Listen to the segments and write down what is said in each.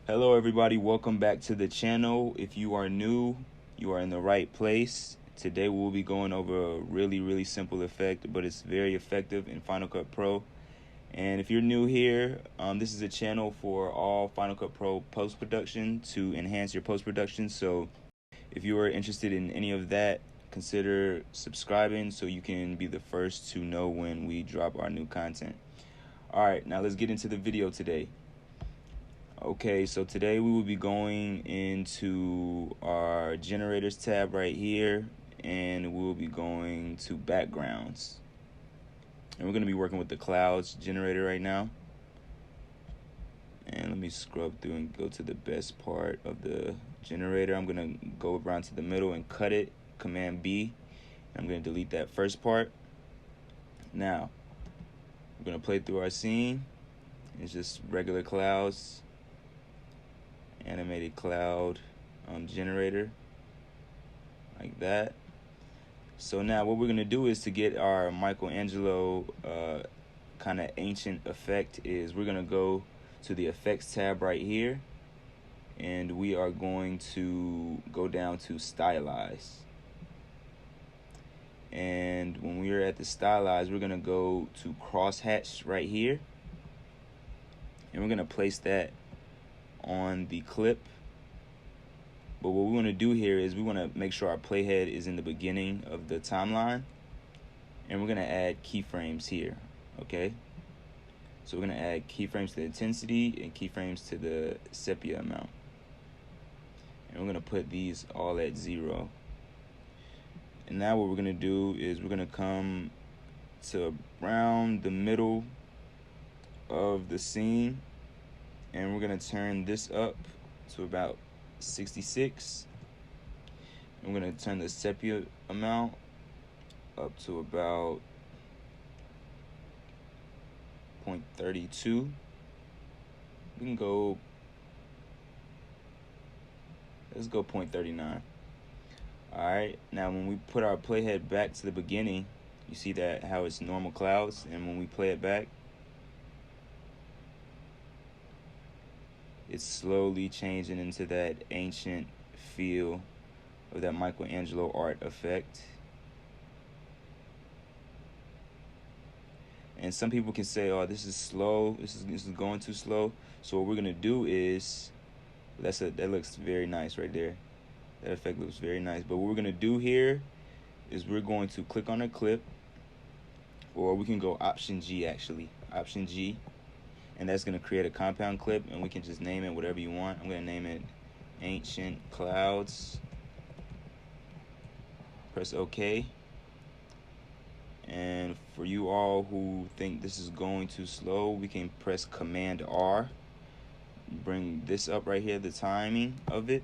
Hello everybody, welcome back to the channel. If you are new, you are in the right place. Today we'll be going over a really simple effect, but it's very effective in Final Cut Pro. And if you're new here, this is a channel for all Final Cut Pro post-production to enhance your post-production. So if you are interested in any of that, consider subscribing so you can be the first to know when we drop our new content. Alright, now let's get into the video today. Okay, so today we will be going into our generators tab right here, and we'll be going to backgrounds. And we're going to be working with the clouds generator right now. And let me scrub through and go to the best part of the generator. I'm going to go around to the middle and cut it, Command B. I'm going to delete that first part. Now, we're going to play through our scene. It's just regular clouds. Animated cloud generator like that. So now what we're going to do is to get our Michelangelo kind of ancient effect is we're going to go to the effects tab right here, and we are going to go down to stylize. And when we are at the stylize, we're going to go to crosshatch right here, and we're going to place that on the clip. But what we want to do here is we want to make sure our playhead is in the beginning of the timeline, and we're going to add keyframes here. Okay, so we're going to add keyframes to the intensity and keyframes to the sepia amount, and we're going to put these all at 0. And now what we're going to do is we're going to come to around the middle of the scene, and we're going to turn this up to about 66. I'm going to turn the sepia amount up to about 0.32. We can go, let's go 0.39. Alright, now when we put our playhead back to the beginning, you see that how it's normal clouds, and when we play it back, it's slowly changing into that ancient feel of that Michelangelo art effect. And some people can say, oh, this is slow, this is going too slow. So what we're gonna do is, that looks very nice right there. That effect looks very nice. But what we're gonna do here is we're going to click on a clip, or we can go Option G actually, Option G. And that's going to create a compound clip, and we can just name it whatever you want. I'm going to name it Ancient Clouds. Press OK. And for you all who think this is going too slow, we can press Command R. Bring this up right here, the timing of it.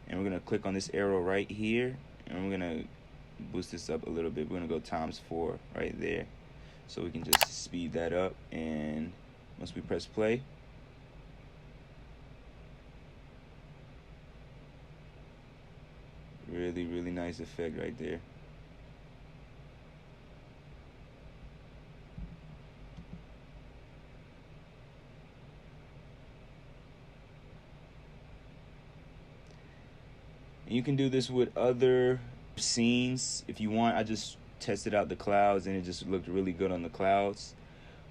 And we're going to click on this arrow right here, and we're going to boost this up a little bit. We're going to go ×4 right there. So we can just speed that up, and once we press play, really nice effect right there. And you can do this with other scenes if you want. I just tested out the clouds, and it just looked really good on the clouds.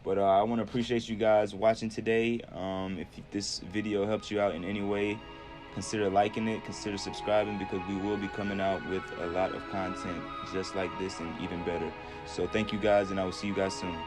But I want to appreciate you guys watching today. If this video helps you out in any way, consider liking it, consider subscribing, because we will be coming out with a lot of content just like this and even better. So thank you guys, and I will see you guys soon.